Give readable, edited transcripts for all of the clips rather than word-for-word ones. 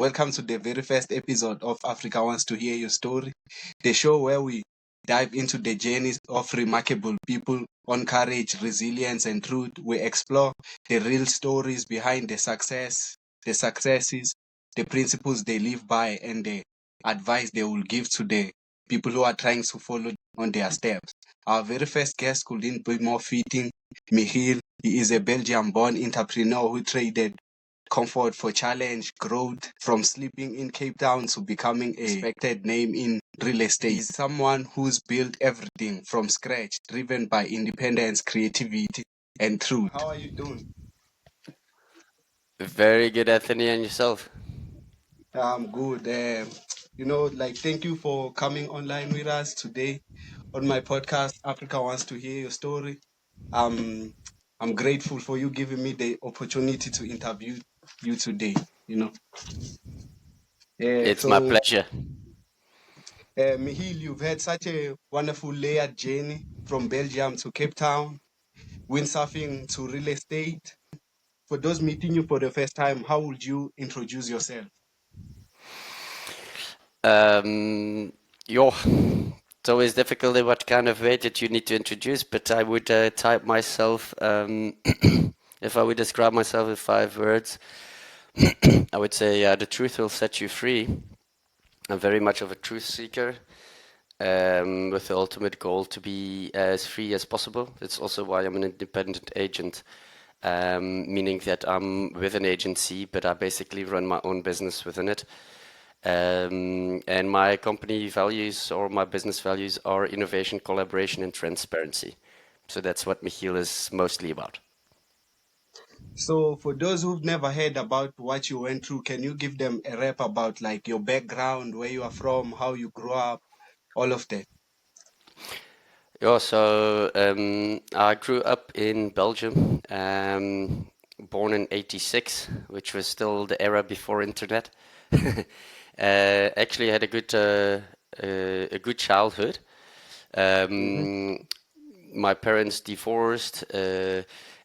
welcome to the very first episode of Africa Wants to Hear Your Story, the show where we dive into the journeys of remarkable people on courage, resilience, and truth. We explore the real stories behind the successes, the principles they live by, and the advice they will give to the people who are trying to follow on their steps. Our very first guest couldn't be more fitting, Michiel. He is a Belgium-born entrepreneur who traded comfort for challenge, growth, from sleeping in Cape Town to becoming a respected name in real estate. He's someone who's built everything from scratch, driven by independence, creativity, and truth. How are you doing? Very good, Anthony, and yourself? I'm good. Thank you for coming online with us today on my podcast, Africa Wants to Hear Your Story. I'm grateful for you giving me the opportunity to interview you today. Yeah, It's my pleasure. Michiel, you've had such a wonderful layered journey from Belgium to Cape Town, windsurfing to real estate. For those meeting you for the first time, how would you introduce yourself? Yo, it's always difficult in what kind of way that you need to introduce, but I would type myself, if I would describe myself in 5 words, I would say the truth will set you free. I'm very much of a truth seeker, with the ultimate goal to be as free as possible. It's also why I'm an independent agent, meaning that I'm with an agency, but I basically run my own business within it. And my company values or my business values are innovation, collaboration, and transparency. So that's what Michiel is mostly about. So for those who've never heard about what you went through, can you give them a rap about like your background, where you are from, how you grew up, all of that? Yeah, so I grew up in Belgium, born in '86, which was still the era before internet. Actually, I had a good childhood. Mm-hmm. My parents divorced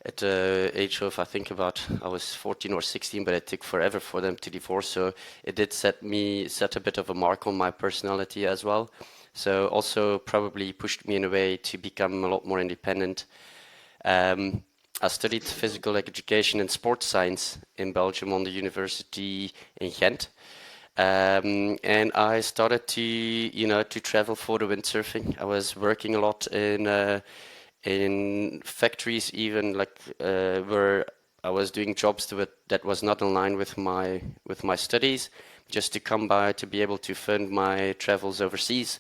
at the age of, I think about, I was 14 or 16, but it took forever for them to divorce. So it did set a bit of a mark on my personality as well. So also probably pushed me in a way to become a lot more independent. I studied physical education and sports science in Belgium on the university in Ghent. And I started to travel for the windsurfing. I was working a lot in factories, even like where I was doing jobs that was not in line with my studies, just to come by to be able to fund my travels overseas,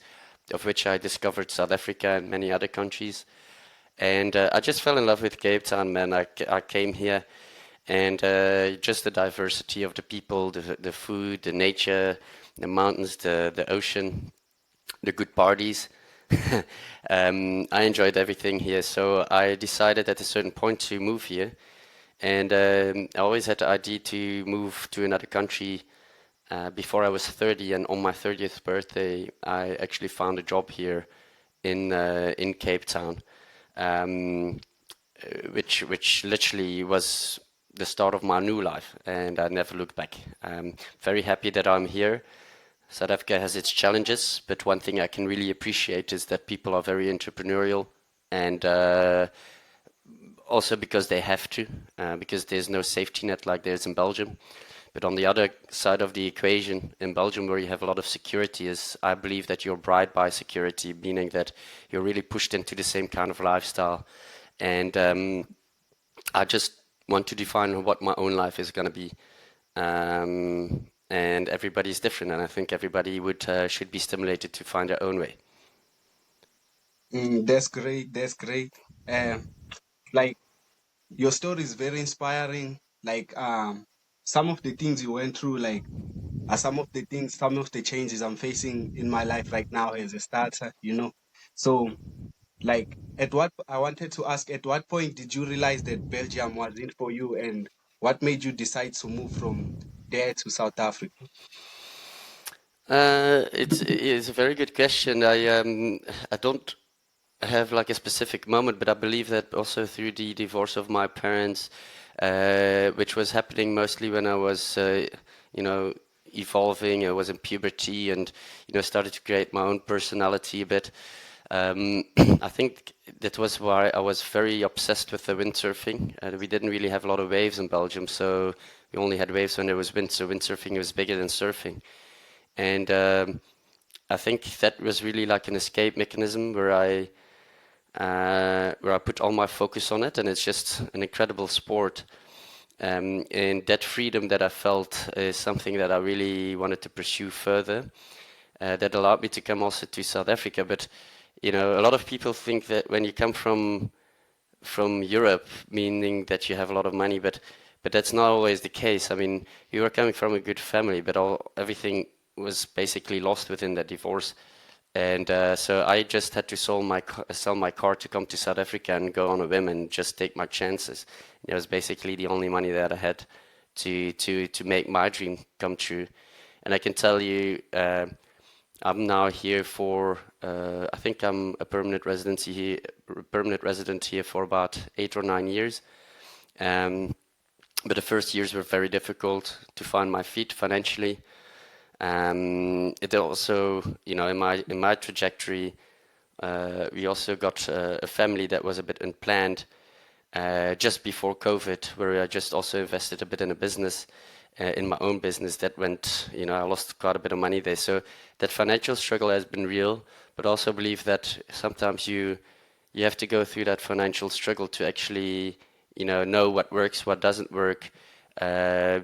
of which I discovered South Africa and many other countries. And I just fell in love with Cape Town, man. I came here, and just the diversity of the people, the food, the nature, the mountains, the ocean, the good parties. I enjoyed everything here, so I decided at a certain point to move here. And I always had the idea to move to another country before I was 30. And on my 30th birthday, I actually found a job here in Cape Town, um, which literally was the start of my new life, and I never looked back. I'm very happy that I'm here. South Africa has its challenges, but one thing I can really appreciate is that people are very entrepreneurial, and also because they have to, because there's no safety net like there's in Belgium. But on the other side of the equation, in Belgium, where you have a lot of security, is I believe that you're bribed by security, meaning that you're really pushed into the same kind of lifestyle. And I just want to define what my own life is going to be. And everybody's different, and I think everybody should be stimulated to find their own way. That's great. That's great. Um, like your story is very inspiring. Some of the things you went through, are some of the changes I'm facing in my life right now as a starter. So, I wanted to ask, at what point did you realize that Belgium wasn't for you, and what made you decide to move from there to South Africa? It's a very good question. I don't have like a specific moment, but I believe that also through the divorce of my parents, which was happening mostly when I was, you know, evolving. I was in puberty, and started to create my own personality a bit. I think that was why I was very obsessed with the windsurfing. We didn't really have a lot of waves in Belgium, so we only had waves when there was wind. So windsurfing was bigger than surfing, and I think that was really like an escape mechanism where I put all my focus on it, and it's just an incredible sport. And that freedom that I felt is something that I really wanted to pursue further. That allowed me to come also to South Africa. But a lot of people think that when you come from Europe, meaning that you have a lot of money, but that's not always the case. I mean, you were coming from a good family, but everything was basically lost within that divorce. And so I just had to sell my car to come to South Africa and go on a whim and just take my chances. It was basically the only money that I had to make my dream come true. And I can tell you, I'm now here for I think I'm a permanent resident here for about 8 or 9 years. Um, but the first years were very difficult to find my feet financially. It also, in my trajectory, we also got a family that was a bit unplanned just before COVID, where I just also invested a bit in a business, in my own business that went, I lost quite a bit of money there. So that financial struggle has been real, but also believe that sometimes you have to go through that financial struggle to actually, know what works, what doesn't work, uh,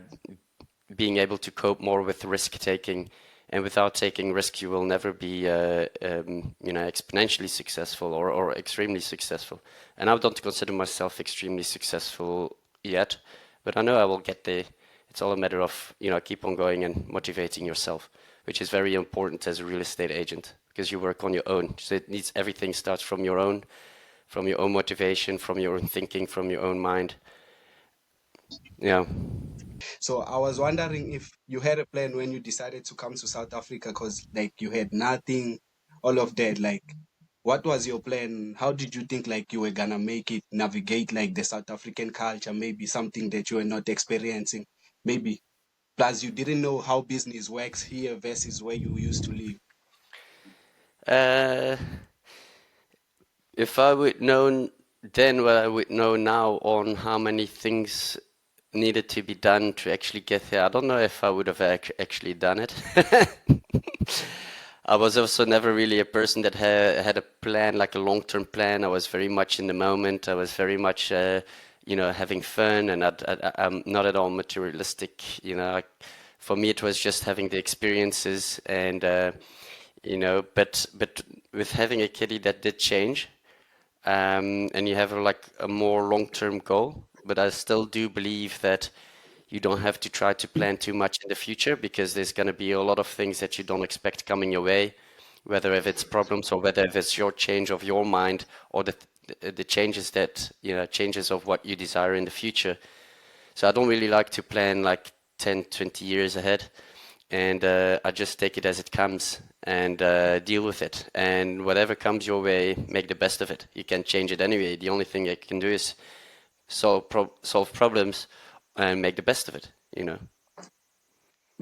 being able to cope more with risk taking. And without taking risk, you will never be, exponentially successful or extremely successful. And I don't consider myself extremely successful yet, but I know I will get there. It's all a matter of, keep on going and motivating yourself, which is very important as a real estate agent because you work on your own. So it needs everything starts from your own motivation, from your own thinking, from your own mind. Yeah. So I was wondering if you had a plan when you decided to come to South Africa, because like you had nothing, all of that. Like, what was your plan? How did you think like you were gonna make it, navigate like the South African culture, maybe something that you were not experiencing, maybe. Plus, you didn't know how business works here versus where you used to live. Uh, if I would known then what I would know now on how many things needed to be done to actually get there, I don't know if I would have actually done it. I was also never really a person that had a plan, like a long-term plan. I was very much in the moment. I was very much, having fun, and I'm not at all materialistic. For me, it was just having the experiences, and but with having a kitty, that did change, and you have like a more long-term goal. But I still do believe that you don't have to try to plan too much in the future because there's going to be a lot of things that you don't expect coming your way, whether if it's problems or whether if it's your change of your mind or the changes that, changes of what you desire in the future. So I don't really like to plan like 10, 20 years ahead, and I just take it as it comes and deal with it. And whatever comes your way, make the best of it. You can change it anyway. The only thing you can do is solve problems and make the best of it.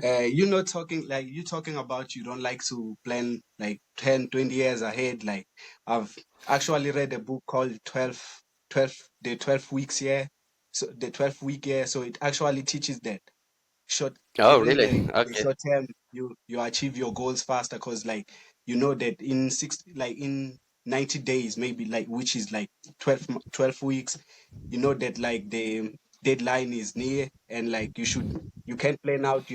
You're not talking like you talking about you don't like to plan like 10, 20 years ahead. Like I've actually read a book called 12, the 12 weeks year. So the 12 week year. So it actually teaches that short Oh, during really? the Okay. short term you achieve your goals faster because like you know that in 60 like in 90 days maybe like which is like 12 weeks, you know that like the deadline is near and like you can plan out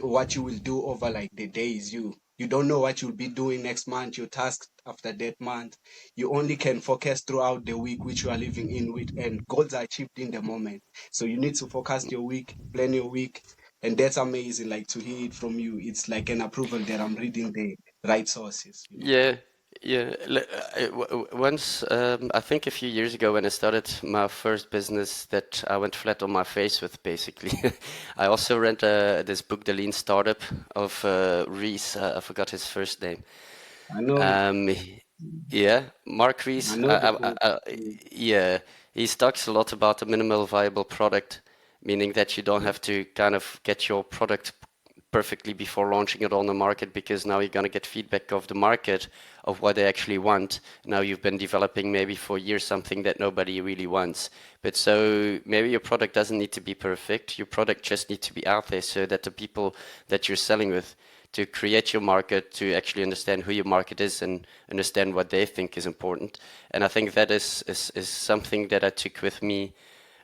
what you will do over like the days. You don't know what you'll be doing next month, your tasks after that month. You only can focus throughout the week which you are living in with, and goals are achieved in the moment. So you need to focus your week, plan your week, and that's amazing. Like to hear it from you, it's like an approval that I'm reading the right sources. Yeah, yeah. Once, I think a few years ago when I started my first business that I went flat on my face with, basically. I also ran this book, The Lean Startup of Reese. I forgot his first name. I know He- yeah, Mark I Reese. know the book. Mm. Yeah, he talks a lot about the minimal viable product, meaning that you don't have to kind of get your product perfectly before launching it on the market, because now you're going to get feedback of the market of what they actually want. Now you've been developing maybe for years something that nobody really wants. But so maybe your product doesn't need to be perfect. Your product just needs to be out there so that the people that you're selling with, to create your market, to actually understand who your market is and understand what they think is important. And I think that is something that I took with me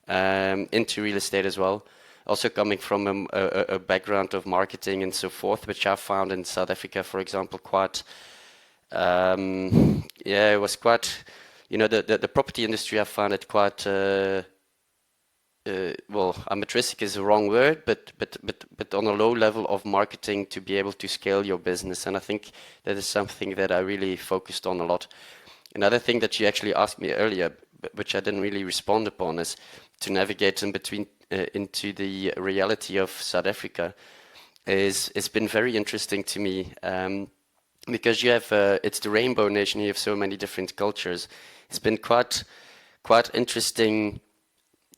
into real estate as well. Also coming from a background of marketing and so forth, which I found in South Africa, for example, quite, yeah, it was quite, the property industry, I found it quite, well, amateuristic is the wrong word, but on a low level of marketing to be able to scale your business. And I think that is something that I really focused on a lot. Another thing that you actually asked me earlier, which I didn't really respond upon, is to navigate in between into the reality of South Africa. It's been very interesting to me, because you have it's the rainbow nation. You have so many different cultures. It's been quite interesting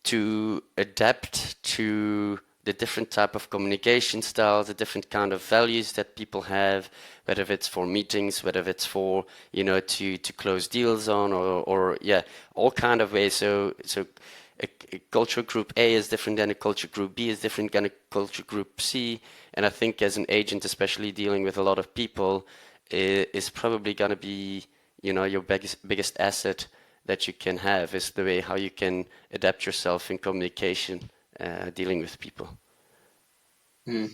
to adapt to the different type of communication styles, the different kind of values that people have, whether it's for meetings, whether it's for, to close deals on, or yeah, all kind of ways. So a culture group A is different than a culture group B is different than a culture group C. And I think as an agent, especially dealing with a lot of people, is probably going to be, your biggest asset that you can have, is the way how you can adapt yourself in communication, dealing with people. Mm.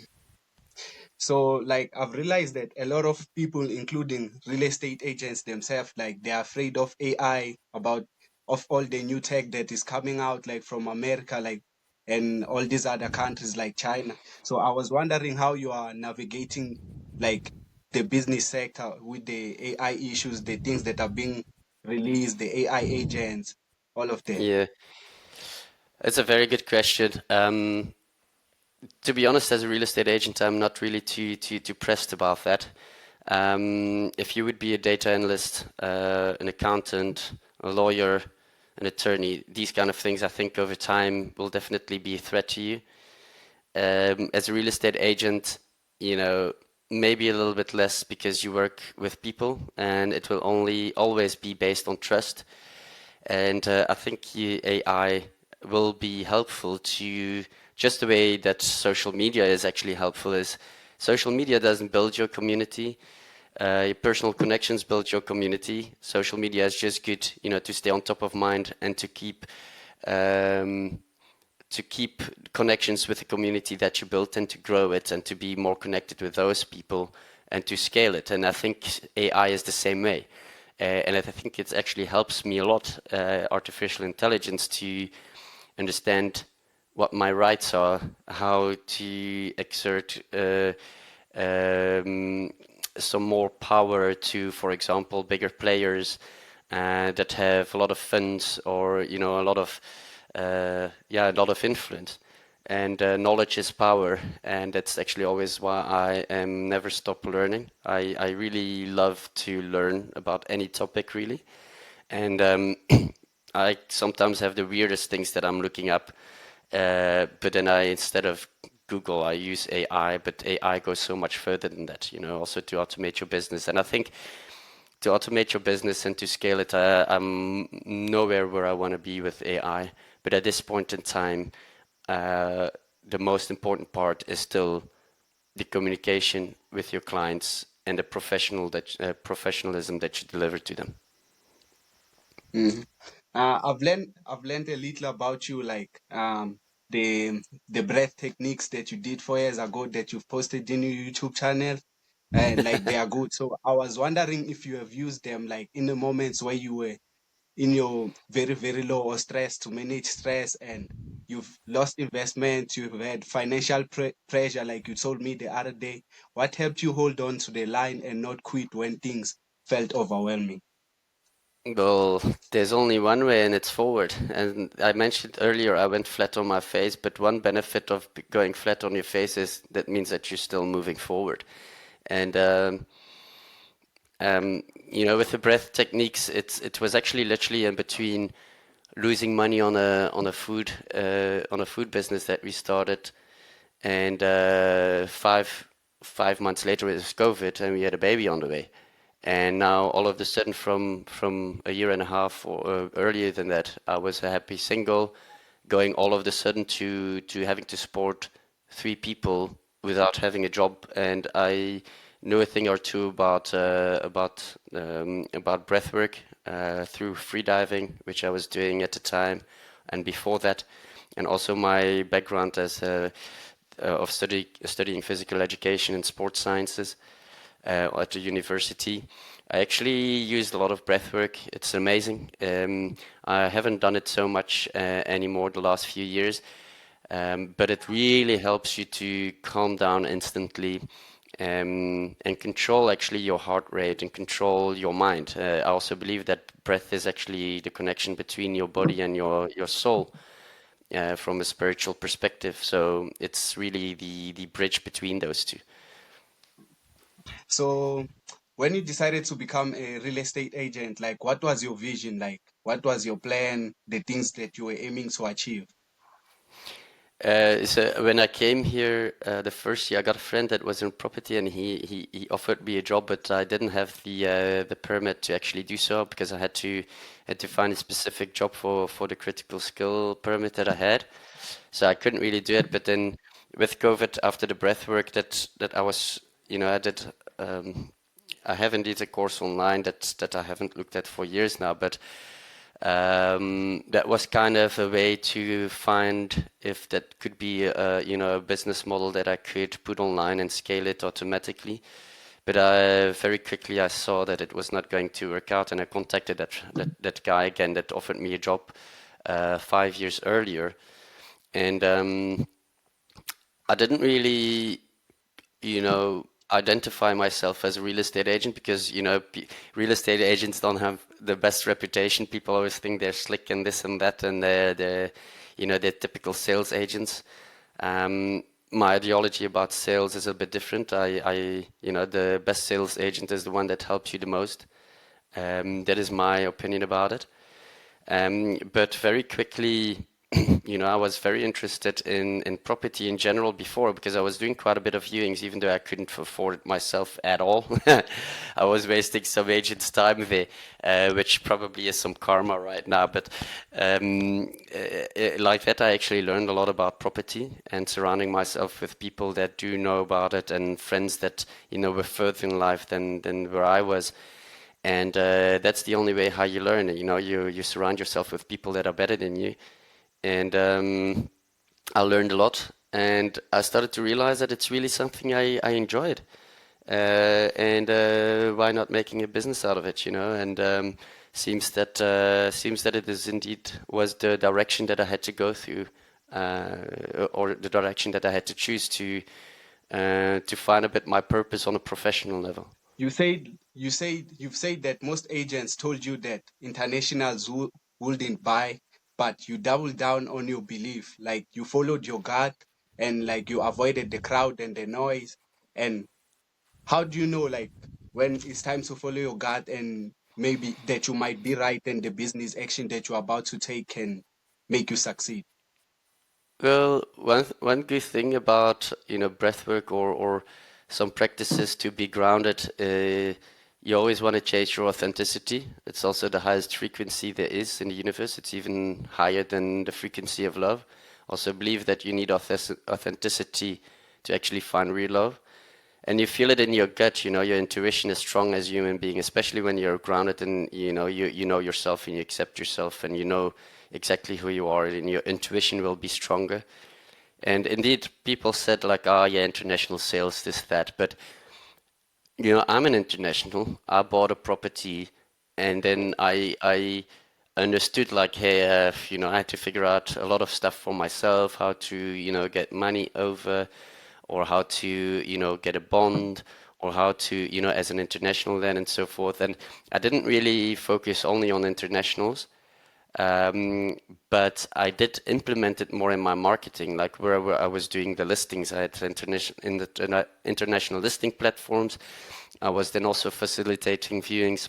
So, like, I've realized that a lot of people, including real estate agents themselves, like, they're afraid of AI, about of all the new tech that is coming out, like from America, like, and all these other countries like China. So, I was wondering how you are navigating, like, the business sector with the AI issues, the things that are being released, the AI agents, all of that. Yeah, it's a very good question. To be honest, as a real estate agent, I'm not really too pressed about that. If you would be a data analyst, an accountant, a lawyer, an attorney, these kind of things, I think over time will definitely be a threat to you. As a real estate agent, maybe a little bit less, because you work with people and it will only always be based on trust. And I think AI will be helpful to, just the way that social media is actually helpful. Is social media doesn't build your community. Your personal connections build your community. Social media is just good, to stay on top of mind and um, to keep connections with the community that you built, and to grow it and to be more connected with those people and to scale it. And I think AI is the same way. And I think it actually helps me a lot, artificial intelligence, to understand what my rights are, how to exert some more power to, for example, bigger players that have a lot of funds, or a lot of influence. And knowledge is power, and that's actually always why I am never stop learning. I really love to learn about any topic, really. And I sometimes have the weirdest things that I'm looking up, but then instead of Google, I use AI, but AI goes so much further than that, also to automate your business. And I think to automate your business and to scale it, I'm nowhere where I want to be with AI. But at this point in time, the most important part is still the communication with your clients and the professionalism that you deliver to them. Mhm. I've learned a little about you, like the breath techniques that you did 4 years ago that you've posted in your YouTube channel, and like they are good. So I was wondering if you have used them, like in the moments where you were in your very, very low or stress, to manage stress, and you've lost investment, you've had financial pressure, like you told me the other day. What helped you hold on to the line and not quit when things felt overwhelming? Well, there's only one way, and it's forward. And I mentioned earlier I went flat on my face, but one benefit of going flat on your face is that means that you're still moving forward. And with the breath techniques, it was actually literally in between. losing money on a food business that we started, and five months later it was COVID, and we had a baby on the way. And now all of a sudden, from a year and a half or earlier than that, I was a happy single, going all of a sudden to having to support three people without having a job. And I knew a thing or two about breathwork through freediving, which I was doing at the time and before that, and also my background as studying physical education and sports sciences at the university. I actually used a lot of breath work. It's amazing. I haven't done it so much anymore the last few years, but it really helps you to calm down instantly and control actually your heart rate and control your mind. I also believe that breath is actually the connection between your body and your soul from a spiritual perspective. So it's really the bridge between those two. So when you decided to become a real estate agent, like what was your vision? Like what was your plan, the things that you were aiming to achieve? So when I came here the first year, I got a friend that was in property, and he offered me a job, but I didn't have the permit to actually do so because I had to find a specific job for the critical skill permit that I had. So I couldn't really do it. But then with COVID, after the breath work that I was, I did. I have indeed a course online that I haven't looked at for years now, but that was kind of a way to find if that could be a business model that I could put online and scale it automatically. But very quickly I saw that it was not going to work out, and I contacted that guy again that offered me a job 5 years earlier, and I didn't really identify myself as a real estate agent because, real estate agents don't have the best reputation. People always think they're slick and this and that, and they're typical sales agents. My ideology about sales is a bit different. The best sales agent is the one that helps you the most. That is my opinion about it. But very quickly, I was very interested in property in general before because I was doing quite a bit of viewings, even though I couldn't afford it myself at all. I was wasting some agent's time there, which probably is some karma right now. But like that, I actually learned a lot about property and surrounding myself with people that do know about it and friends that, were further in life than where I was. And that's the only way how you learn. You surround yourself with people that are better than you. And I learned a lot, and I started to realize that it's really something I enjoyed. And why not making a business out of it, And seems that it is indeed was the direction that I had to go through, or the direction that I had to choose to find a bit my purpose on a professional level. You've said that most agents told you that internationals wouldn't buy, but you doubled down on your belief. Like you followed your gut and like you avoided the crowd and the noise. And how do you know like when it's time to follow your gut and maybe that you might be right and the business action that you're about to take can make you succeed? Well, one good thing about breathwork or some practices to be grounded, you always want to chase your authenticity. It's also the highest frequency there is in the universe. It's even higher than the frequency of love. Also believe that you need authenticity to actually find real love. And you feel it in your gut, your intuition is strong as a human being, especially when you're grounded and you know yourself and you accept yourself and you know exactly who you are, and your intuition will be stronger. And indeed, people said like, oh yeah, international sales, this, that. But I'm an international. I bought a property, and then I understood like, hey, I had to figure out a lot of stuff for myself, how to get money over, or how to get a bond, or how to as an international then and so forth. And I didn't really focus only on internationals. Um, but I did implement it more in my marketing, like wherever I was doing the listings. I had international listing platforms. I was then also facilitating viewings,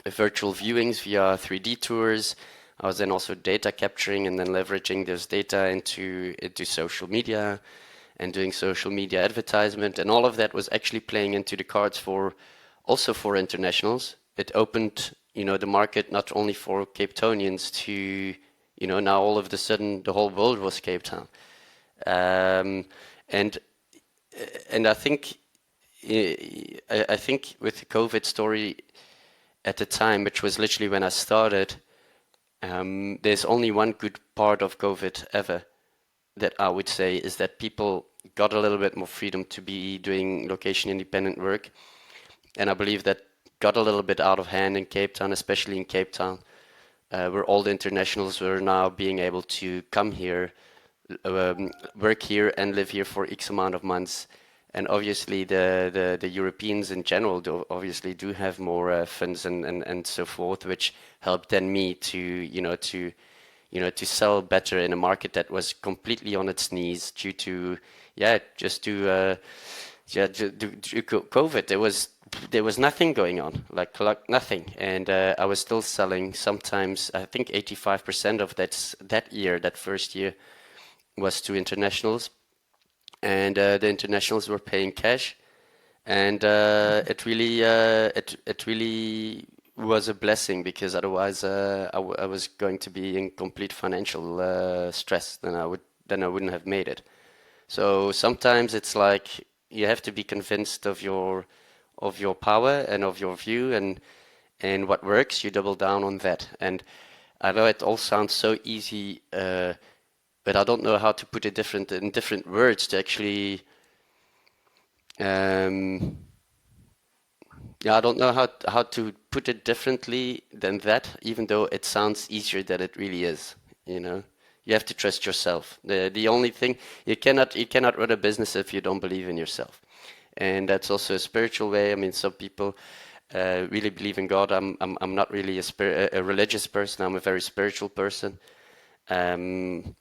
virtual viewings via 3D tours. I was then also data capturing and then leveraging this data into social media and doing social media advertisement, and all of that was actually playing into the cards for also for internationals. It opened, the market not only for Cape Townians to, now all of a sudden the whole world was Cape Town. Um, and and I think with the COVID story at the time, which was literally when I started, there's only one good part of COVID ever that I would say is that people got a little bit more freedom to be doing location independent work. And I believe that got a little bit out of hand in Cape Town, especially in Cape Town, where all the internationals were now being able to come here, work here, and live here for X amount of months. And obviously, the Europeans in general obviously do have more funds and so forth, which helped then me to to sell better in a market that was completely on its knees due to just to COVID. There was nothing going on, like nothing, and I was still selling. Sometimes I think 85% of that first year was to internationals, and the internationals were paying cash, and it really was a blessing because otherwise I was going to be in complete financial stress. Then I wouldn't have made it. So sometimes it's like you have to be convinced of your power and of your view, and what works, you double down on that. And I know it all sounds so easy, but I don't know how to put it in different words to actually. Um, yeah, I don't know how to put it differently than that, even though it sounds easier than it really is, you know. You have to trust yourself. The only thing you cannot run a business if you don't believe in yourself. And that's also a spiritual way. I mean, some people really believe in God. I'm not really a religious person. I'm a very spiritual person. Um,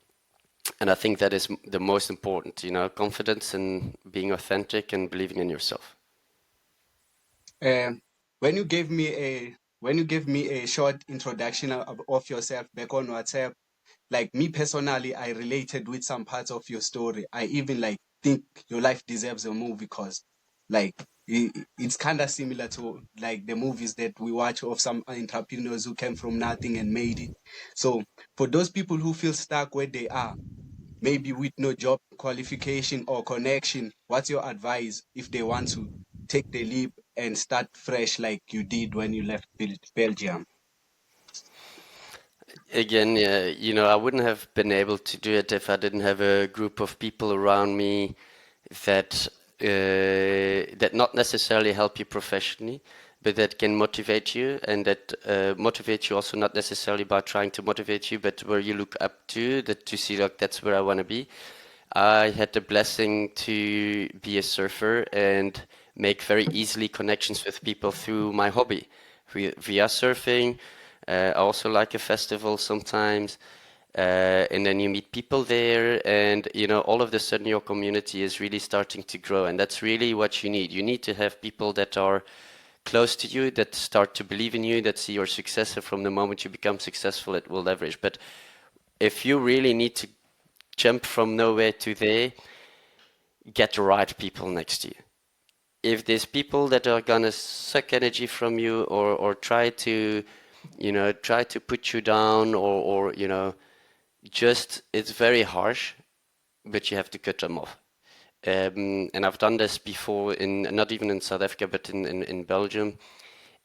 and I think that is the most important, confidence and being authentic and believing in yourself. Um, when you gave me a short introduction of yourself back on WhatsApp, like me personally, I related with some parts of your story. I even like think your life deserves a movie because like it's kind of similar to like the movies that we watch of some entrepreneurs who came from nothing and made it. So for those people who feel stuck where they are, maybe with no job qualification or connection, what's your advice if they want to take the leap and start fresh like you did when you left Belgium? Again, I wouldn't have been able to do it if I didn't have a group of people around me that that not necessarily help you professionally, but that can motivate you, and that motivate you also not necessarily by trying to motivate you, but where you look up to, that to see like that's where I want to be. I had the blessing to be a surfer and make very easily connections with people through my hobby, via surfing. I also like a festival sometimes, and then you meet people there, and all of a sudden your community is really starting to grow, and that's really what you need. You need to have people that are close to you, that start to believe in you, that see your success, and from the moment you become successful, it will leverage. But if you really need to jump from nowhere to there, get the right people next to you. If there's people that are gonna suck energy from you, or try to put you down, or just it's very harsh, but you have to cut them off. And I've done this before, in not even in South Africa, but in Belgium.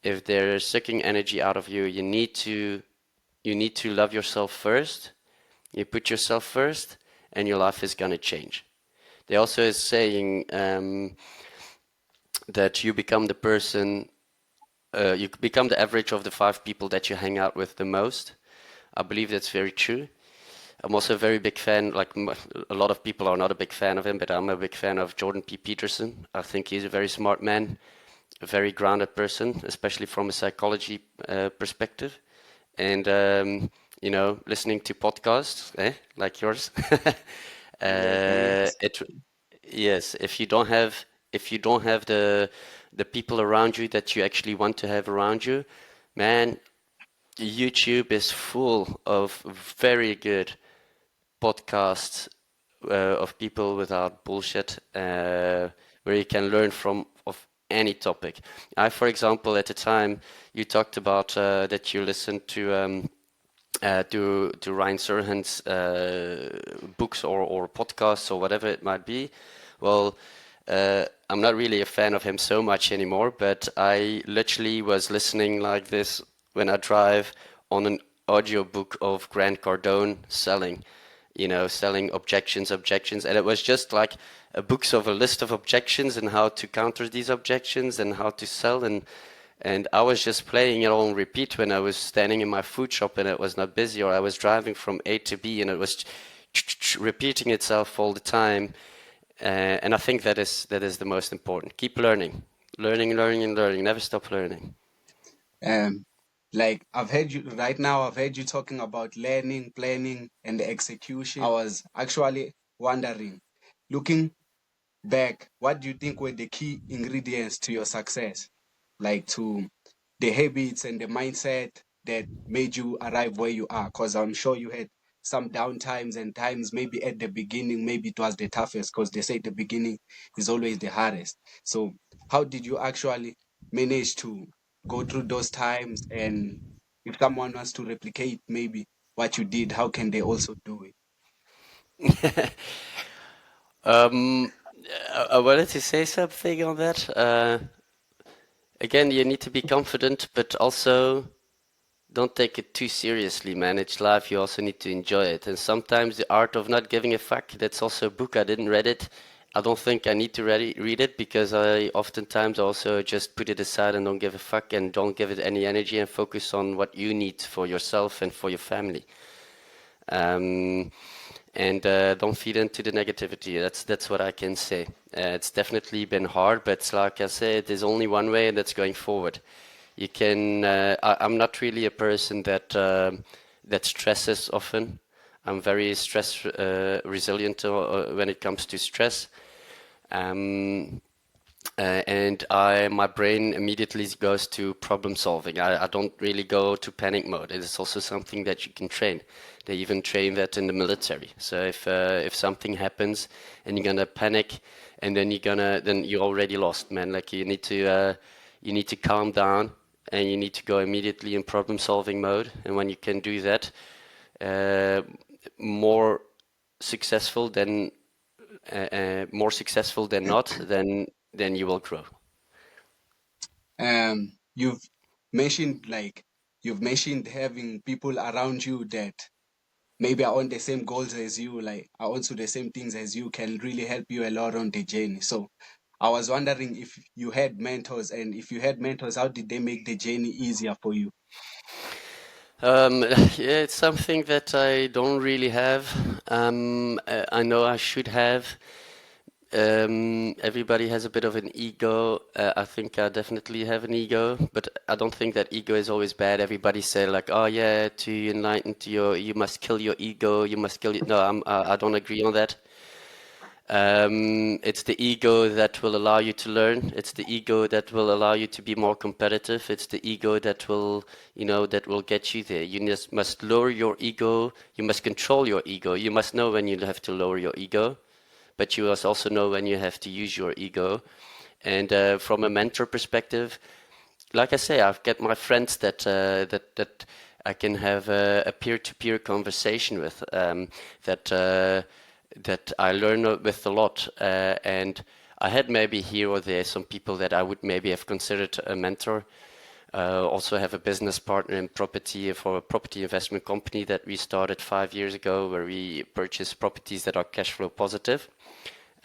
If they're sucking energy out of you, you need to love yourself first. You put yourself first, and your life is gonna change. There also is saying that you become the average of the five people that you hang out with the most. I believe that's very true. I'm also a very big fan, like a lot of people are not a big fan of him, but I'm a big fan of Jordan P. Peterson. I think he's a very smart man, a very grounded person, especially from a psychology perspective. And listening to podcasts, like yours. Yes, yes. It Yes, if you don't have the people around you that you actually want to have around you, man, YouTube is full of very good podcasts of people without bullshit, where you can learn from of any topic. I, for example, at the time you talked about that you listened to Ryan Serhant's books or podcasts or whatever it might be. Well, I'm not really a fan of him so much anymore, but I literally was listening like this when I drive on an audiobook of Grant Cardone selling, selling objections, and it was just like a books of a list of objections and how to counter these objections and how to sell and I was just playing it on repeat when I was standing in my food shop and it was not busy, or I was driving from A to B and it was repeating itself all the time. And I think that is the most important. Keep learning, learning, and learning. Never stop learning. Um, like I've heard you right now, I've heard you talking about learning, planning, and execution. I was actually wondering, looking back, what do you think were the key ingredients to your success? Like to the habits and the mindset that made you arrive where you are? Because I'm sure you had some downtimes and times, maybe at the beginning, maybe it was the toughest, because they say the beginning is always the hardest. So, how did you actually manage to go through those times? And if someone wants to replicate maybe what you did, how can they also do it? um, I wanted to say something on that. Again, you need to be confident, but also don't take it too seriously, man. It's life. You also need to enjoy it. And sometimes the art of not giving a fuck, that's also a book. I didn't read it. I don't think I need to read it because I oftentimes also just put it aside and don't give a fuck and don't give it any energy and focus on what you need for yourself and for your family. Um, and don't feed into the negativity. That's what I can say. It's definitely been hard, but like I said, there's only one way, and that's going forward. You can. I'm not really a person that stresses often. I'm very stress resilient when it comes to stress. Um, and my brain immediately goes to problem solving. I don't really go to panic mode. It is also something that you can train. They even train that in the military. So if something happens and you're gonna panic, and then you're already lost, man. Like you need to calm down and you need to go immediately in problem solving mode. And when you can do that, uh, more successful than not, then you will grow. You've mentioned you've mentioned having people around you that maybe are on the same goals as you, like are onto the same things as you, can really help you a lot on the journey. So I was wondering if you had mentors, and if you had mentors, how did they make the journey easier for you? Yeah, it's something that I don't really have. I know I should have. Everybody has a bit of an ego. I think I definitely have an ego, but I don't think that ego is always bad. Everybody say like, "Oh yeah, to enlighten to you must kill your ego. You must kill it." No, I don't agree on that. It's the ego that will allow you to learn. It's the ego that will allow you to be more competitive. It's the ego that will, that will get you there. You just must lower your ego. You must control your ego. You must know when you have to lower your ego, but you must also know when you have to use your ego. And from a mentor perspective, like I say, I've got my friends that I can have a peer-to-peer conversation with, that I learn with a lot. And I had maybe here or there some people that I would maybe have considered a mentor. Also have a business partner in property for a property investment company that we started 5 years ago, where we purchase properties that are cash flow positive.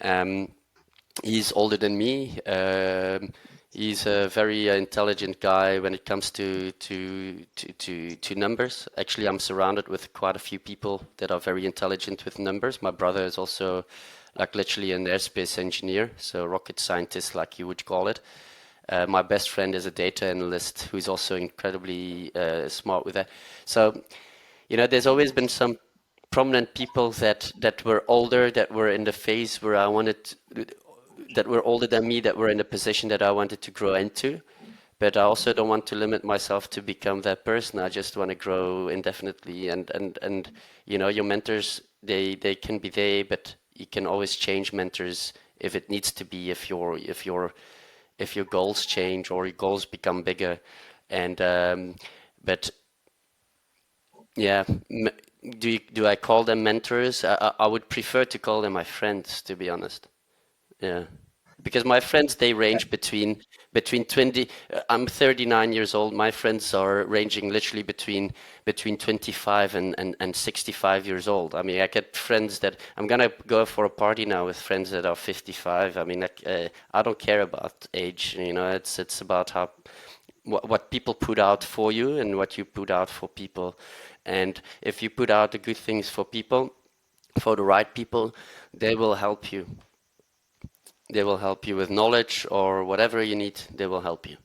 Um, he's older than me. He's a very intelligent guy when it comes to numbers. Actually, I'm surrounded with quite a few people that are very intelligent with numbers. My brother is also like literally an airspace engineer, so rocket scientist, like you would call it. My best friend is a data analyst who's also incredibly smart with that. So, there's always been some prominent people that were older, that were in the phase where that were older than me, that were in the position that I wanted to grow into. but I also don't want to limit myself to become that person. I just want to grow indefinitely, and your mentors, they can be there, but you can always change mentors if it needs to be, if your goals change or your goals become bigger. And but yeah, do I call them mentors? I would prefer to call them my friends, to be honest. Yeah. Because my friends, they range between 20, I'm 39 years old. My friends are ranging literally between 25 and 65 years old. I mean, I get friends that I'm gonna go for a party now with friends that are 55. I mean, I don't care about age, it's about what people put out for you and what you put out for people. And if you put out the good things for people, for the right people, they will help you. They will help you with knowledge or whatever you need, they will help you.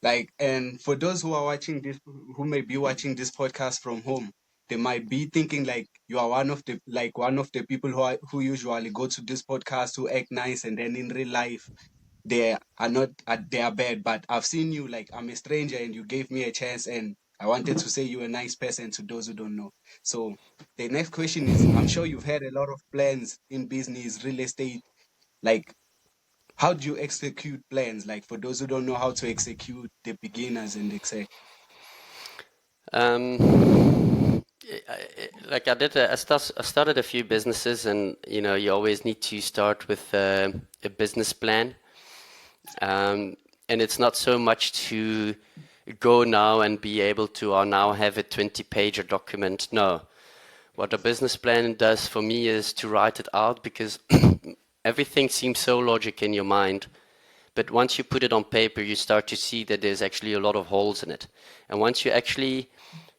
Like, and for those who are watching this, who may be watching this podcast from home, they might be thinking like you are one of the people who usually go to this podcast who act nice, and then in real life they are not they are bad. But I've seen you, like, I'm a stranger and you gave me a chance, and I wanted to say you're a nice person to those who don't know. So the next question is, I'm sure you've had a lot of plans in business, real estate. Like, how do you execute plans? Like, for those who don't know how to execute, the beginners and etc. Like I started a few businesses, and you always need to start with a business plan. Um, and it's not so much to go now and be able to, or now have a 20-page document. No, what a business plan does for me is to write it out, because everything seems so logic in your mind. But once you put it on paper, you start to see that there's actually a lot of holes in it. And once you actually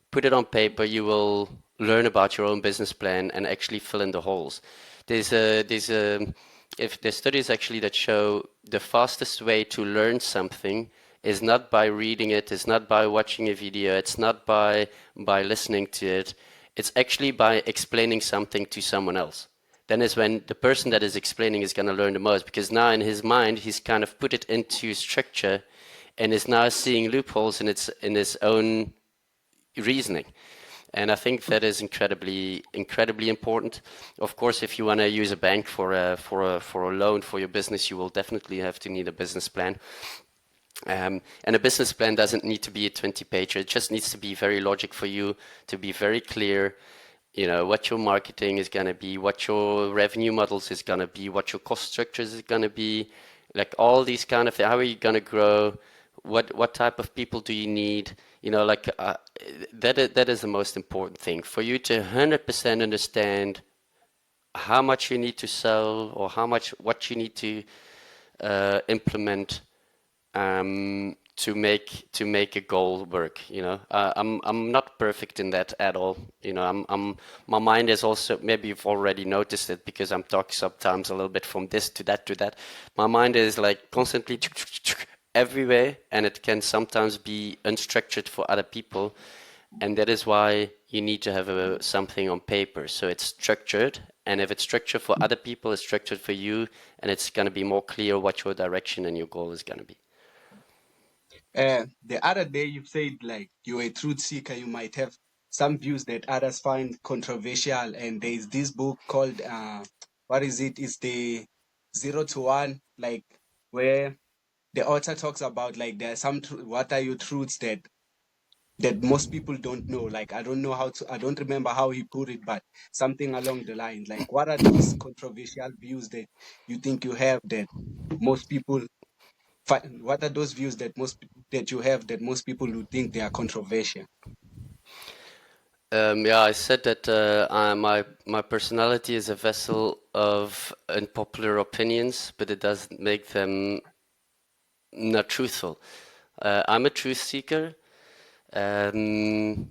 put it on paper, you will learn about your own business plan and actually fill in the holes. If there's studies actually that show the fastest way to learn something is not by reading it, it's not by watching a video, it's not by listening to it. It's actually by explaining something to someone else. Then is when the person that is explaining is going to learn the most, because now in his mind he's kind of put it into structure and is now seeing loopholes in his own reasoning. And I think that is incredibly important. Of course, if you want to use a bank for a loan for your business, you will definitely have to need a business plan. And a business plan doesn't need to be a 20-page. It just needs to be very logic for you, to be very clear. What your marketing is going to be, what your revenue models is going to be, what your cost structures is going to be, like all these kind of things. How are you going to grow? What type of people do you need? That is the most important thing for you to 100% understand how much you need to sell, or what you need to implement to make a goal work. I'm not perfect in that at all. My mind is also, maybe you've already noticed it because I'm talking sometimes a little bit from this to that to that. My mind is like constantly everywhere, and it can sometimes be unstructured for other people. And that is why you need to have something on paper, so it's structured. And if it's structured for other people, it's structured for you, and it's going to be more clear what your direction and your goal is going to be. The other day you said like you're a truth seeker. You might have some views that others find controversial, and there's this book called what is it? It's the 0 to 1, like, where the author talks about like there are some what are your truths that most people don't know. Like, I don't remember how he put it, but something along the lines. Like, what are those controversial views that you think you have that most people what are those views that you have that most people would think they are controversial? Yeah, I said that my personality is a vessel of unpopular opinions, but it doesn't make them not truthful. I'm a truth seeker, um,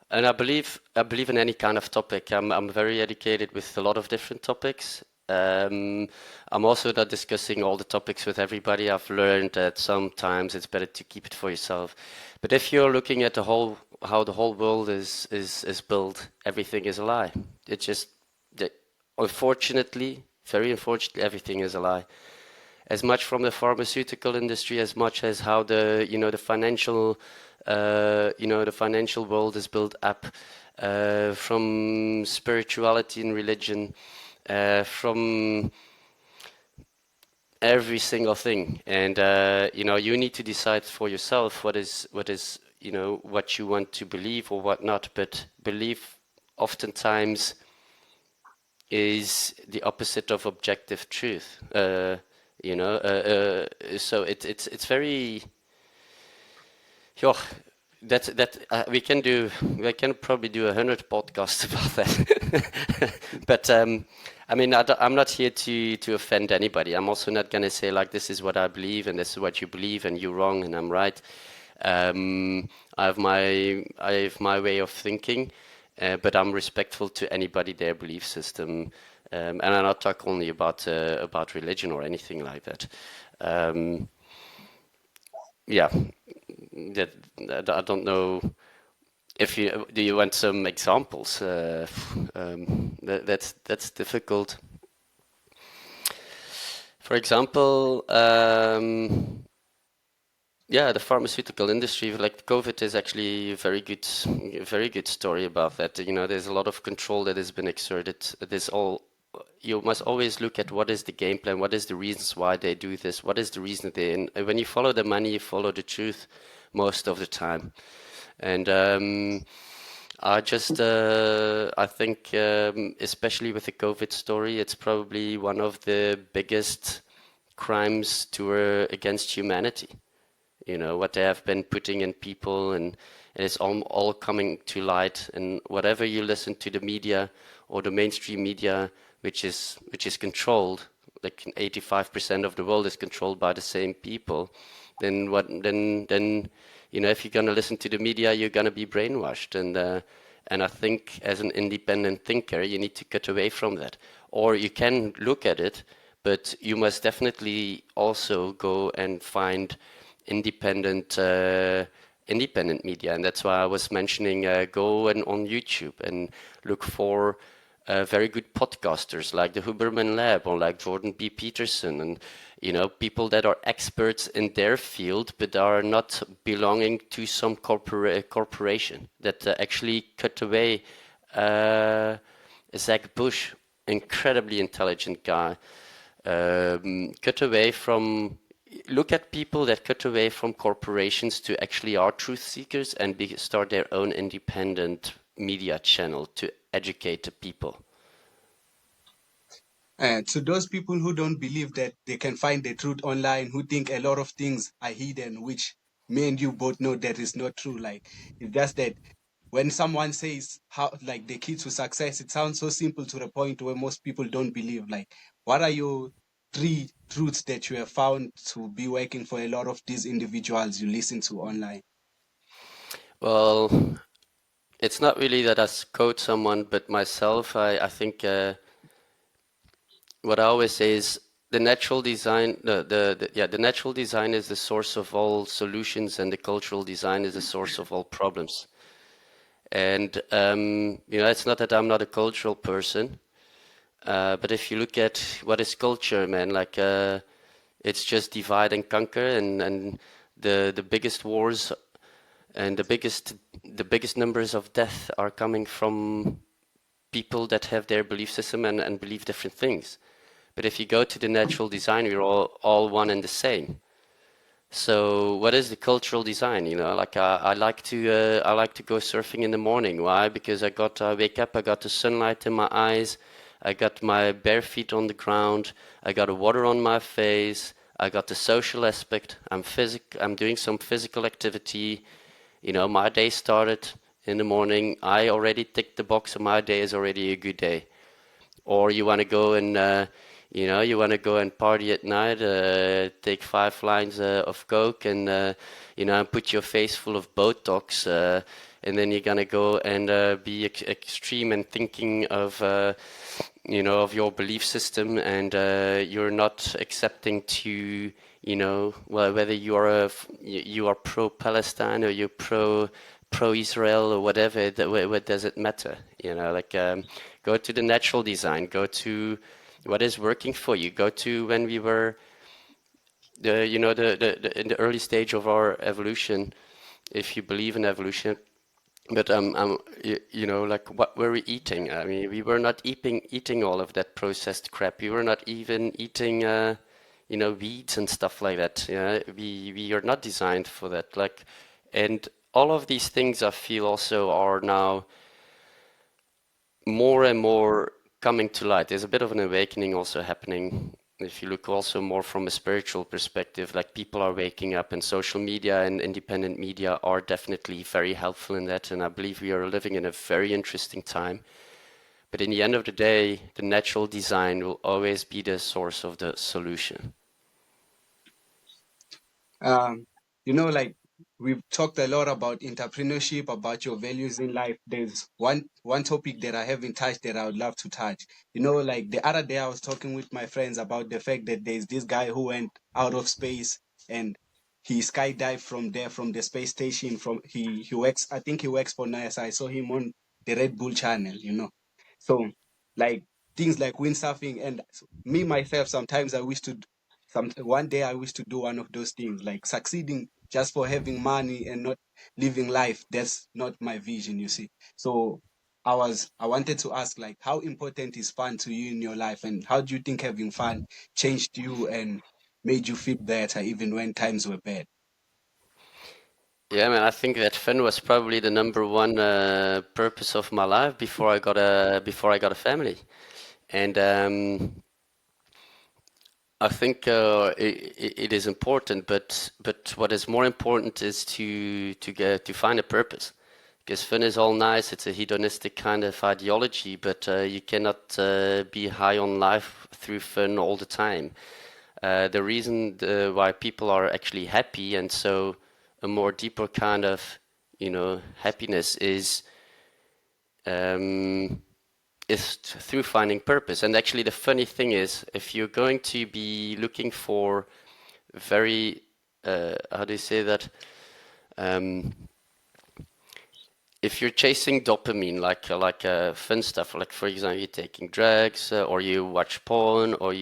and I believe in any kind of topic. I'm very educated with a lot of different topics. I'm also not discussing all the topics with everybody. I've learned that sometimes it's better to keep it for yourself. But if you're looking at how the whole world is built, everything is a lie. It just, that, unfortunately, very unfortunately, everything is a lie. as much from the pharmaceutical industry as much as how the the financial the financial world is built up, from spirituality and religion, from every single thing. And you need to decide for yourself what is what you want to believe or what not. But belief oftentimes is the opposite of objective truth. So it's very, yeah, we can probably do 100 podcasts about that. But I mean, I'm not here to offend anybody. I'm also not gonna say like this is what I believe and this is what you believe and you're wrong and I'm right. I have my way of thinking, but I'm respectful to anybody their belief system, and I not talk only about religion or anything like that. Um, yeah, that, that I don't know if you do you want some examples. That's difficult. For example, yeah, the pharmaceutical industry, like COVID, is actually a very good story about that. There's a lot of control that has been exerted. You must always look at what is the game plan, what is the reasons why they do this, what is the reason and when you follow the money, you follow the truth most of the time. And I think, especially with the COVID story, it's probably one of the biggest crimes against humanity. What they have been putting in people, and it's all coming to light. And whatever you listen to the media or the mainstream media, which is controlled, like 85% of the world is controlled by the same people, then if you're gonna listen to the media, you're gonna be brainwashed. And I think as an independent thinker, you need to cut away from that. Or you can look at it, but you must definitely also go and find independent independent media. And that's why I was mentioning, go and on YouTube and look for very good podcasters like the Huberman Lab or like Jordan B. Peterson, and people that are experts in their field but are not belonging to some corporation, that actually cut away. Zach Bush, incredibly intelligent guy, cut away from. Look at people that cut away from corporations to actually are truth seekers and start their own independent media channel to educate the people. And to those people who don't believe that they can find the truth online, who think a lot of things are hidden, which me and you both know that is not true. Like, it's just that when someone says how, like, the key to success, it sounds so simple to the point where most people don't believe. Like, what are your three truths that you have found to be working for a lot of these individuals you listen to online? Well, it's not really that I quote someone, but myself, I think what I always say is the natural design, the natural design is the source of all solutions, and the cultural design is the source of all problems. And it's not that I'm not a cultural person, but if you look at what is culture, man, like it's just divide and conquer, and the biggest wars and the biggest numbers of death are coming from people that have their belief system and believe different things. But if you go to the natural design, we're all one and the same. So what is the cultural design? Like I like to go surfing in the morning. Why? Because I wake up, I got the sunlight in my eyes, I got my bare feet on the ground, I got the water on my face, I got the social aspect. I'm doing some physical activity. My day started in the morning. I already ticked the box, so my day is already a good day. Or you want to go and party at night, take 5 lines of coke, and put your face full of Botox, and then you're gonna go and be extreme and thinking of your belief system, and you're not accepting to well, whether you are pro-Palestine or you're pro-Israel or whatever. What does it matter? Like go to the natural design. Go to what is working for you. Go to when we were in the early stage of our evolution, if you believe in evolution, but like what were we eating? I mean, we were not eating all of that processed crap. We were not even eating weeds and stuff like that. Yeah, we are not designed for that. Like, and all of these things I feel also are now more and more coming to light. There's a bit of an awakening also happening. If you look also more from a spiritual perspective, like people are waking up, and social media and independent media are definitely very helpful in that. And I believe we are living in a very interesting time. But in the end of the day, the natural design will always be the source of the solution. Um, like we've talked a lot about entrepreneurship, about your values in life. There's one topic that I haven't touched that I would love to touch. Like the other day I was talking with my friends about the fact that there's this guy who went out of space and he skydived from there, from the space station. From he works, I think he works for NASA. I saw him on the Red Bull channel. So like things like windsurfing, and me myself sometimes I wish to one day I wish to do one of those things, like succeeding just for having money and not living life. That's not my vision, you see. So I wanted to ask, like, how important is fun to you in your life, and how do you think having fun changed you and made you feel better even when times were bad? Yeah, man, I think that fun was probably the number one purpose of my life before I got a family. And I think it is important, but what is more important is to find a purpose. Because fun is all nice, it's a hedonistic kind of ideology, but you cannot be high on life through fun all the time. The reason why people are actually happy, and so a more deeper kind of happiness um, through finding purpose. And actually, the funny thing is, if you're going to be looking for very, how do you say that? Um, if you're chasing dopamine, like fun stuff, like for example, you're taking drugs, or you watch porn, or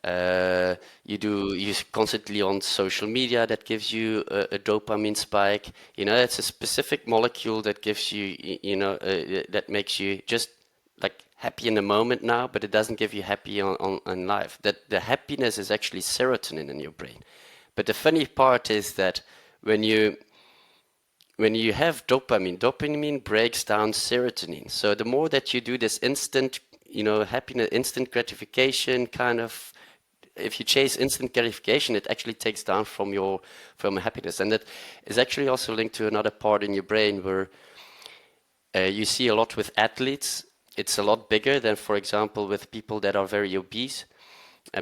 uh, you constantly on social media that gives you a dopamine spike. It's a specific molecule that gives you, that makes you just like happy in the moment now, but it doesn't give you happy on life. That the happiness is actually serotonin in your brain. But the funny part is that when you when you have dopamine breaks down serotonin. So the more that you do this instant, happiness, instant gratification kind of, if you chase instant gratification, it actually takes down from happiness, and that is actually also linked to another part in your brain where you see a lot with athletes. It's a lot bigger than, for example, with people that are very obese,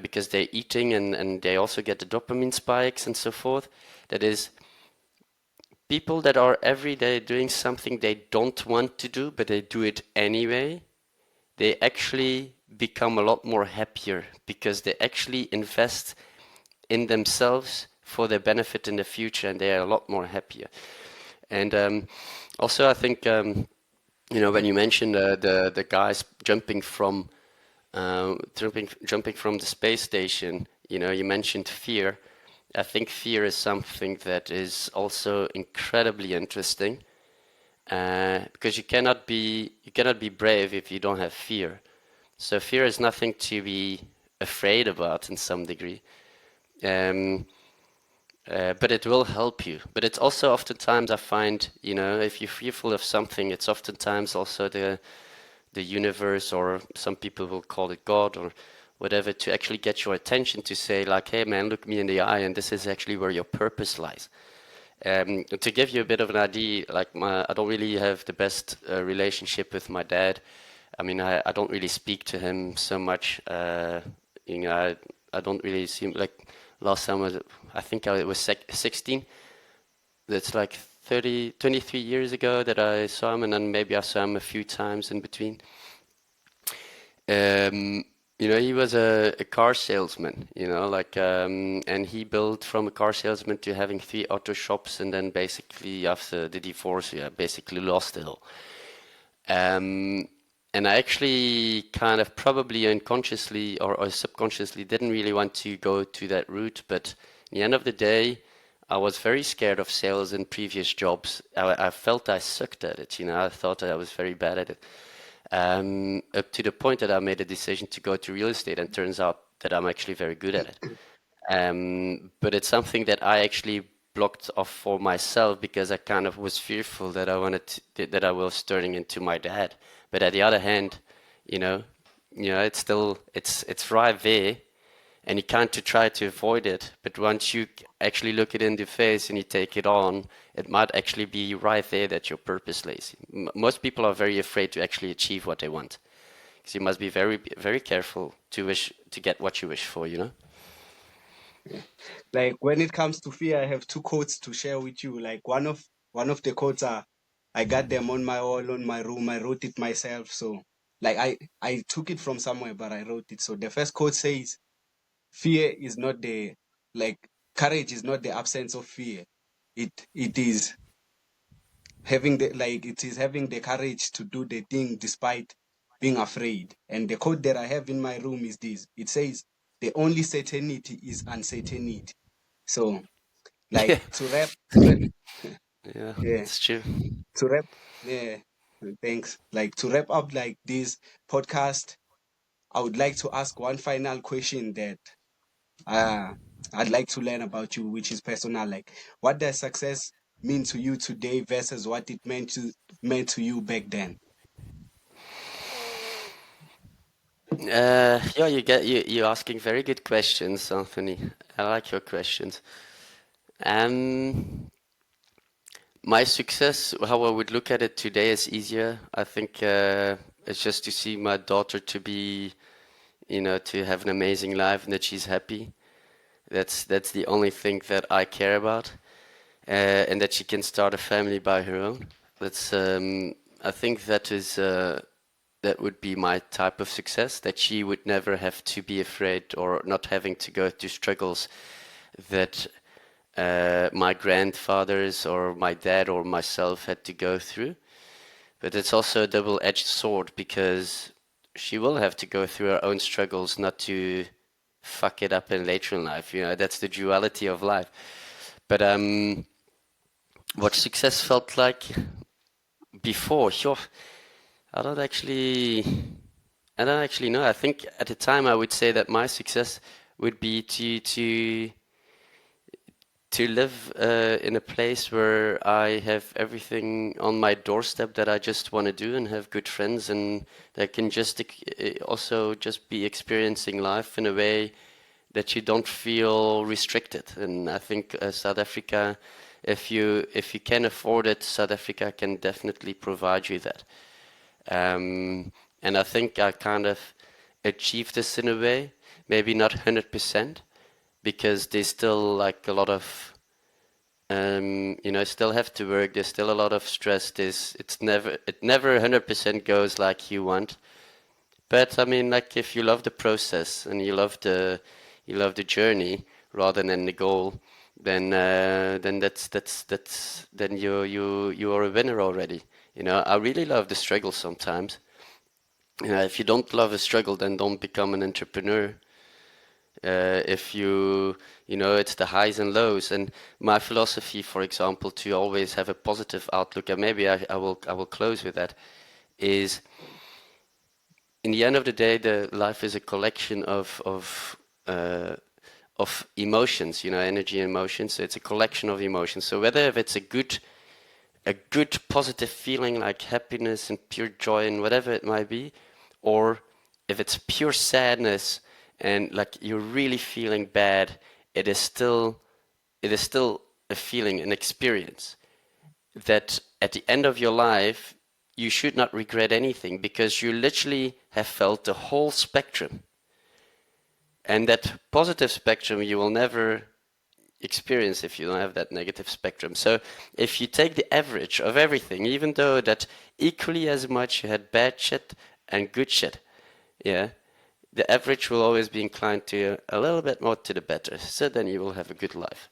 because they're eating and they also get the dopamine spikes and so forth. That is, people that are every day doing something they don't want to do, but they do it anyway, they actually become a lot more happier because they actually invest in themselves for their benefit in the future, and they are a lot more happier. And also, I think when you mentioned the guys jumping from the space station, you mentioned fear. I think fear is something that is also incredibly interesting, because you cannot be brave if you don't have fear. So fear is nothing to be afraid about in some degree. Um, but it will help you. But it's also oftentimes I find, if you're fearful of something, it's oftentimes also the universe, or some people will call it God or whatever, to actually get your attention to say like, hey man, look me in the eye, and this is actually where your purpose lies. To give you a bit of an idea, like I don't really have the best relationship with my dad. I mean, I don't really speak to him so much. I don't really seem like last time I think I was 16. That's like 23 years ago that I saw him, and then maybe I saw him a few times in between. Um, he was a car salesman, and he built from a car salesman to having 3 auto shops, and then basically after the divorce, yeah, basically lost it all. Um, And I actually kind of probably unconsciously or subconsciously didn't really want to go to that route. But at the end of the day, I was very scared of sales in previous jobs. I felt I sucked at it, you know. I thought I was very bad at it. Up to the point that I made a decision to go to real estate, and turns out that I'm actually very good at it. But it's something that I actually blocked off for myself because I kind of was fearful that that I was turning into my dad. But at the other hand, you know, it's still it's right there, and you can't to try to avoid it. But once you actually look it in the face and you take it on, it might actually be right there that your purpose lays. Most people are very afraid to actually achieve what they want, because you must be very very careful to wish to get what you wish for, you know. Yeah. Like when it comes to fear, I have two quotes to share with you. Like one of the quotes are, I got them on my wall on my room. I wrote it myself. So like I took it from somewhere, but I wrote it. So the first quote says, fear is not the like courage is not the absence of fear. It is having the courage to do the thing despite being afraid. And the quote that I have in my room is this. It says, the only certainty is uncertainty. So like Yeah, to rap yeah, yeah, it's true. to wrap yeah, thanks. Like to wrap up like this podcast, I would like to ask one final question that uh I'd like to learn about you, which is personal. Like, what does success mean to you today versus what it meant to you back then? Yeah, you're asking very good questions, Anthony. I like your questions. Um, my success, how I would look at it today, is easier. I think it's just to see my daughter to be, to have an amazing life and that she's happy. That's the only thing that I care about, and that she can start a family by her own. That's I think that would be my type of success, that she would never have to be afraid or not having to go through struggles that my grandfathers or my dad or myself had to go through. But it's also a double-edged sword, because she will have to go through her own struggles not to fuck it up in later in life. That's the duality of life. But what success felt like before, sure, I don't actually, I don't actually know. I think at the time I would say that my success would be to live in a place where I have everything on my doorstep that I just want to do, and have good friends, and that can just also just be experiencing life in a way that you don't feel restricted. And I think South Africa, if you can afford it, South Africa can definitely provide you that. And I think I kind of achieved this in a way, maybe not 100%, because there's still like a lot of still have to work. There's still a lot of stress. It never 100% goes like you want. But I mean, like, if you love the process and you love the journey rather than the goal, then then you are a winner already. I really love the struggle sometimes. If you don't love a struggle, then don't become an entrepreneur. If it's the highs and lows. And my philosophy, for example, to always have a positive outlook, and maybe I will close with that, is, in the end of the day, the life is a collection of emotions, energy and emotions. So it's a collection of emotions. So whether if it's a good positive feeling like happiness and pure joy and whatever it might be, or if it's pure sadness and like you're really feeling bad, it is still a feeling, an experience that at the end of your life you should not regret anything, because you literally have felt the whole spectrum. And that positive spectrum you will never experience if you don't have that negative spectrum. So if you take the average of everything, even though that equally as much you had bad shit and good shit, yeah, the average will always be inclined to a little bit more to the better. So then you will have a good life,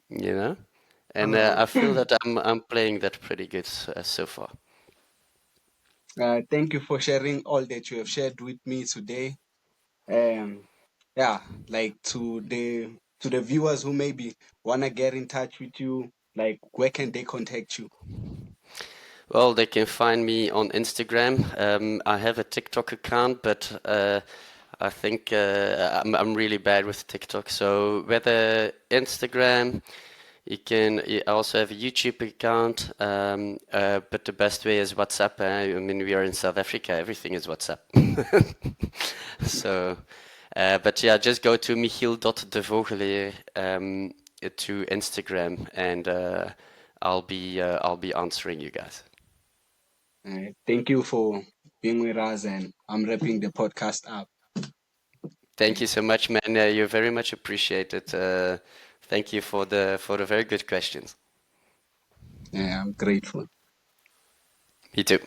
you know. And Uh, I feel that I'm playing that pretty good so far. Thank you for sharing all that you have shared with me today. Um, yeah, like to the viewers who maybe wanna get in touch with you, like where can they contact you? Well, they can find me on Instagram. I have a TikTok account, but I think I'm really bad with TikTok. So whether Instagram, I also have a YouTube account, but the best way is WhatsApp. I mean, we are in South Africa. Everything is WhatsApp. So, but yeah, just go to Michiel.devogeleer to Instagram, and I'll be answering you guys. Thank you for being with us, and I'm wrapping the podcast up. Thank you so much, man. You're very much appreciated. Thank you for the very good questions. Yeah, I'm grateful. Me too.